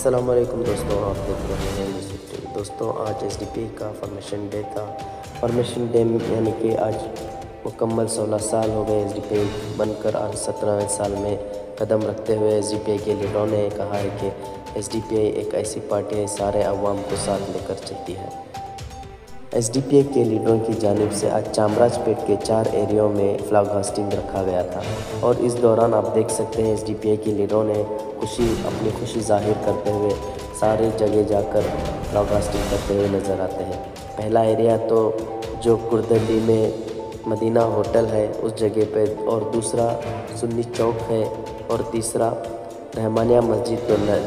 अस्सलाम वालेकुम दोस्तों, आप देख रहे हैं यूसुफ। दोस्तों आज एसडीपी का फॉर्मेशन डे था। फॉर्मेशन डे यानी कि आज मुकम्मल 16 साल हो गए एसडीपी बनकर। आज 17वें साल में कदम रखते हुए एसडीपी के लीडरों ने कहा है कि एसडीपी एक ऐसी पार्टी है सारे अवाम को साथ लेकर चलती है। एसडीपी के लीडरों की जानिब से आज चामराजपेट के 4 एरियाओं में फ्लैग होस्टिंग रखा गया था और इस दौरान आप देख सकते हैं एसडीपी के लीडरों ने अपनी खुशी जाहिर करते हुए सारी जगह जाकर फ्लैग होस्टिंग करते हुए नज़र आते हैं। पहला एरिया तो जो कुर्दली में मदीना होटल है उस जगह पे, और दूसरा सुन्नी चौक है, और तीसरा रहमानिया मस्जिद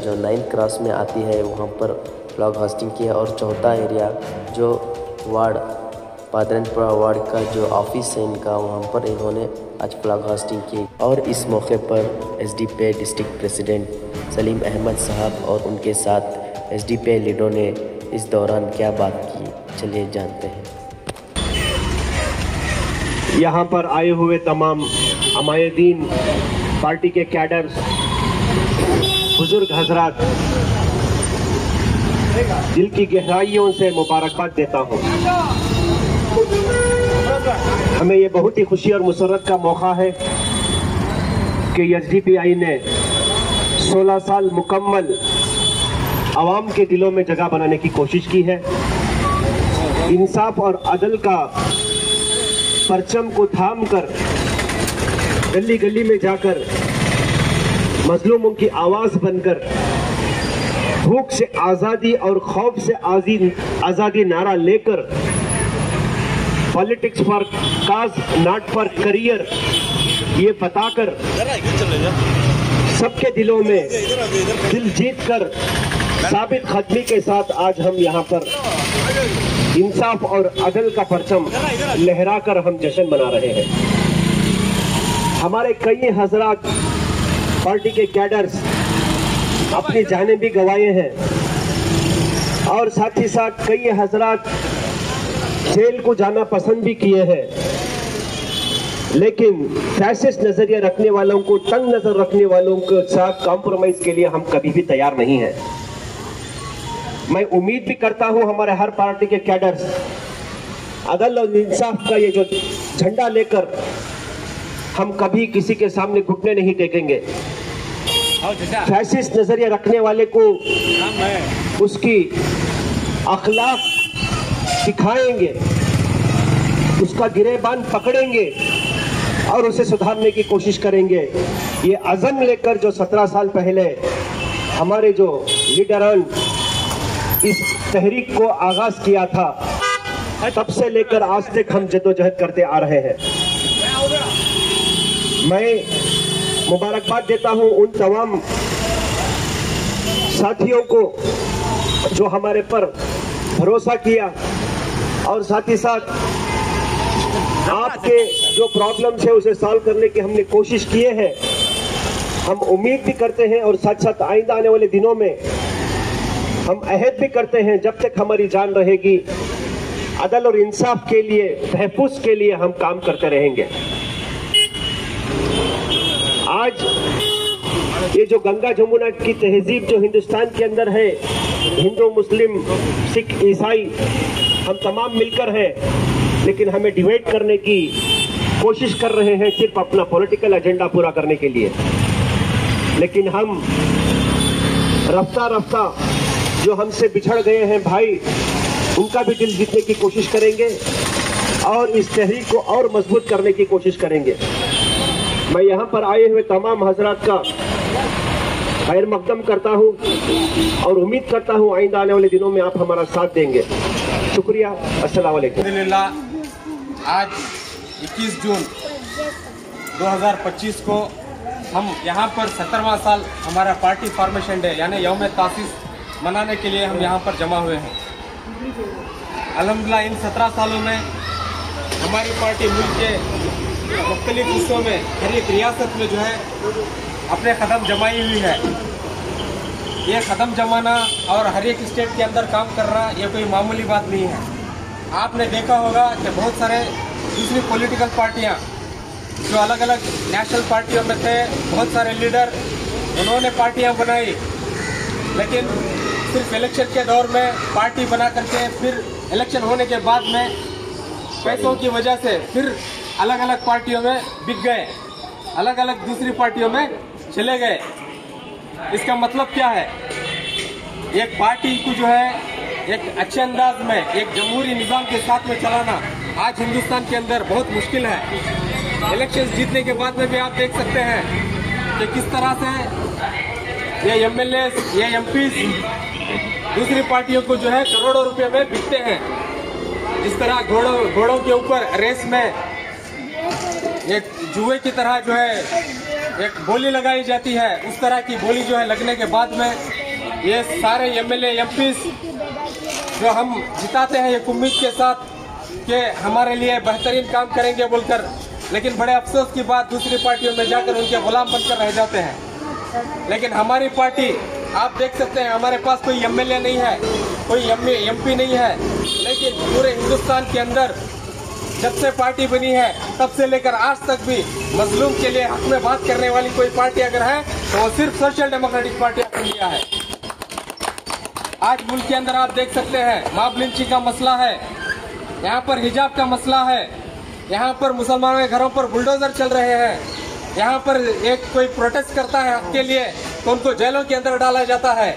जो 9 क्रॉस में आती है वहाँ पर फ्लैग होस्टिंग किया, और चौथा एरिया जो वार्ड पादरनपुरा वार्ड का जो ऑफिस है इनका, वहाँ पर इन्होंने आज फ्लैग होस्टिंग की। और इस मौके पर SDP district president Salim Ahmed साहब और उनके साथ एसडीपी लीडरों ने इस दौरान क्या बात की, चलिए जानते हैं। यहाँ पर आए हुए तमाम हमायदीन, पार्टी के कैडर्स, बुजुर्ग हजरात, दिल की गहराइयों से मुबारकबाद देता हूँ। हमें ये बहुत ही खुशी और मुसर्रत का मौका है कि एसडीपीआई ने 16 साल मुकम्मल आवाम के दिलों में जगह बनाने की कोशिश की है। इंसाफ और अदल का परचम को थाम कर गली गली में जाकर मजलूमों की आवाज बनकर भूख से आज़ादी और खौफ से आज़ादी नारा लेकर politics for cause not for career ये बताकर सबके दिलों में दिल जीत कर साबित खदमी के साथ आज हम यहाँ पर इंसाफ और अदल का परचम लहराकर हम जश्न मना रहे हैं। हमारे कई हजरात पार्टी के कैडर्स अपनी जानें भी गंवाए हैं और साथ ही साथ कई हजरात जेल को जाना पसंद भी किए हैं, लेकिन फैसिस्ट नजरिया रखने वालों को, तंग नजर रखने वालों के साथ कॉम्प्रोमाइज के लिए हम कभी भी तैयार नहीं हैं। मैं उम्मीद भी करता हूं हमारे हर पार्टी के कैडर्स अदल और इंसाफ का ये जो झंडा लेकर हम कभी किसी के सामने घुटने नहीं टेकेंगे। फैसिस्ट नजरिया रखने वाले को उसकी अखलाक सिखाएंगे, उसका गिरेबान पकड़ेंगे और उसे सुधारने की कोशिश करेंगे। ये अज़म लेकर जो 17 साल पहले हमारे जो लीडरान इस तहरीक को आगाज किया था, तब से लेकर आज तक हम जद्दोजहद करते आ रहे हैं। मैं मुबारकबाद देता हूं उन तमाम साथियों को जो हमारे पर भरोसा किया और साथ ही साथ आपके जो प्रॉब्लम्स है उसे सॉल्व करने की हमने कोशिश किए हैं। हम उम्मीद भी करते हैं और साथ साथ आइंदा आने वाले दिनों में हम अहद भी करते हैं, जब तक हमारी जान रहेगी अदल और इंसाफ के लिए, तहफ़्फ़ुज़ के लिए हम काम करते रहेंगे। आज ये जो गंगा जमुना की तहजीब जो हिंदुस्तान के अंदर है, हिंदू, मुस्लिम, सिख, ईसाई, हम तमाम मिलकर हैं, लेकिन हमें डिवाइड करने की कोशिश कर रहे हैं सिर्फ अपना पॉलिटिकल एजेंडा पूरा करने के लिए। लेकिन हम रफ्ता रफ्ता जो हमसे बिछड़ गए हैं भाई, उनका भी दिल जीतने की कोशिश करेंगे और इस तहरीक को और मजबूत करने की कोशिश करेंगे। मैं यहाँ पर आए हुए तमाम हजरात का खैर मकदम करता हूँ और उम्मीद करता हूँ आइंदा आने वाले दिनों में आप हमारा साथ देंगे। शुक्रिया, अस्सलाम वालेकुम। अल्हम्दुलिल्लाह, आज 21 जून 2025 को हम यहाँ पर 17वां साल हमारा पार्टी फॉर्मेशन डे यानी यौम तासीस मनाने के लिए हम यहाँ पर जमा हुए हैं। अल्हम्दुलिल्लाह, इन 17 सालों में हमारी पार्टी मुल्क के मुख्तलिफ हिस्सों में, हर एक रियासत में जो है अपने कदम जमाई हुई है। ये कदम जमाना और हर एक स्टेट के अंदर काम करना ये कोई मामूली बात नहीं है। आपने देखा होगा कि बहुत सारे दूसरी पॉलिटिकल पार्टियां जो अलग अलग नेशनल पार्टियों में थे, बहुत सारे लीडर उन्होंने पार्टियां बनाई, लेकिन सिर्फ इलेक्शन के दौर में पार्टी बना करके फिर इलेक्शन होने के बाद में पैसों की वजह से फिर अलग अलग पार्टियों में बिक गए, अलग अलग दूसरी पार्टियों में चले गए। इसका मतलब क्या है? एक पार्टी को जो है एक अच्छे अंदाज में एक जमहूरी निज़ाम के साथ में चलाना आज हिंदुस्तान के अंदर बहुत मुश्किल है। इलेक्शन जीतने के बाद में भी आप देख सकते हैं कि किस तरह से ये एमएलए, ये एमपी दूसरी पार्टियों को जो है करोड़ों रुपए में बिकते हैं। जिस तरह घोड़ों के ऊपर रेस में एक जुए की तरह जो है एक बोली लगाई जाती है, उस तरह की बोली जो है लगने के बाद में ये सारे एमएलए एमपी जो हम जिताते हैं एक उम्मीद के साथ कि हमारे लिए बेहतरीन काम करेंगे बोलकर, लेकिन बड़े अफसोस की बात दूसरी पार्टियों में जाकर उनके गुलाम बनकर रह जाते हैं। लेकिन हमारी पार्टी आप देख सकते हैं, हमारे पास कोई एमएलए नहीं है, कोई एमपी नहीं है, लेकिन पूरे हिंदुस्तान के अंदर जब से पार्टी बनी है तब से लेकर आज तक भी मजलूम के लिए हक में बात करने वाली कोई पार्टी अगर है तो वो सिर्फ social democratic party of India है। आज मुल्क के अंदर आप देख सकते हैं मॉब लिंचिंग का मसला है, यहाँ पर हिजाब का मसला है, यहाँ पर मुसलमानों के घरों पर बुलडोजर चल रहे हैं, यहाँ पर एक कोई प्रोटेस्ट करता है हक के लिए तो उनको जेलों के अंदर डाला जाता है।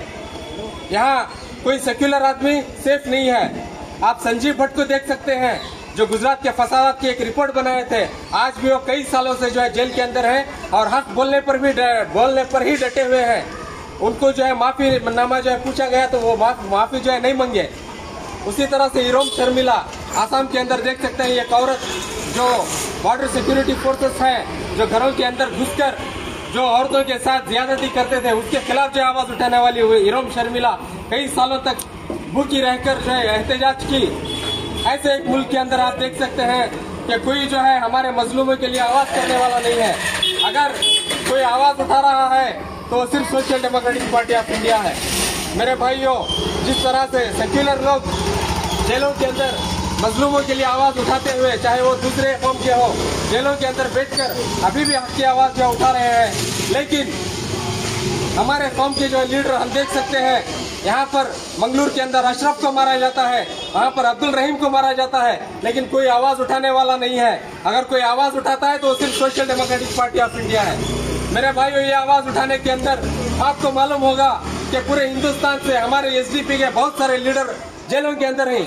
यहाँ कोई सेक्युलर आदमी सेफ नहीं है। आप संजीव भट्ट को देख सकते हैं जो गुजरात के फसादात की एक रिपोर्ट बनाए थे, आज भी वो कई सालों से जो है जेल के अंदर है और हक बोलने पर ही डटे हुए हैं। उनको जो है माफी नामा जो है पूछा गया तो वो माफी जो है नहीं मांगे। उसी तरह से इरोम शर्मिला आसाम के अंदर देख सकते हैं, एक औरत जो बॉर्डर सिक्योरिटी फोर्सेस हैं जो घरों के अंदर घुसकर जो औरतों के साथ ज्यादती करते थे उसके खिलाफ जो आवाज उठाने वाली हुई इरोम शर्मिला कई सालों तक भूखी रहकर जो है एहतजाज की। ऐसे एक मुल्क के अंदर आप देख सकते हैं कि कोई जो है हमारे मजलूमों के लिए आवाज करने वाला नहीं है। अगर कोई आवाज उठा रहा है तो सिर्फ social democratic party of India है। मेरे भाइयों, जिस तरह से सेक्युलर लोग जेलों के अंदर मजलूमों के लिए आवाज उठाते हुए, चाहे वो दूसरे कौम के हो, जेलों के अंदर बैठकर अभी भी हक की आवाज जो उठा रहे हैं, लेकिन हमारे कौम के जो लीडर हम देख सकते हैं, यहाँ पर मंगलूर के अंदर अशरफ को मारा जाता है, वहाँ पर अब्दुल रहीम को मारा जाता है, लेकिन कोई आवाज उठाने वाला नहीं है। अगर कोई आवाज उठाता है तो सिर्फ social democratic party of India है। मेरे भाइयों, ये आवाज उठाने के अंदर आपको मालूम होगा कि पूरे हिंदुस्तान से हमारे एसडीपी के बहुत सारे लीडर जेलों के अंदर हैं।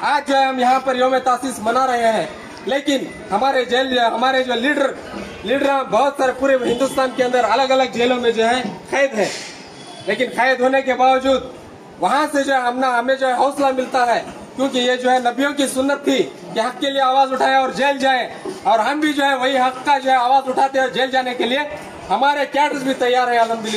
आज जो है हम यहाँ पर यौम तासीस मना रहे हैं, लेकिन हमारे जो लीडर बहुत सारे पूरे हिंदुस्तान के अंदर अलग अलग जेलों में जो है कैद है। लेकिन कैद होने के बावजूद वहां से जो है हमें जो है हौसला मिलता है, क्योंकि ये जो है नबियों की सुन्नत थी कि हक के लिए आवाज उठाए और जेल जाए, और हम भी जो है वही हक का जो है आवाज उठाते हैं। जेल जाने के लिए हमारे कैडर्स भी तैयार है अल्हम्दुलिल्लाह।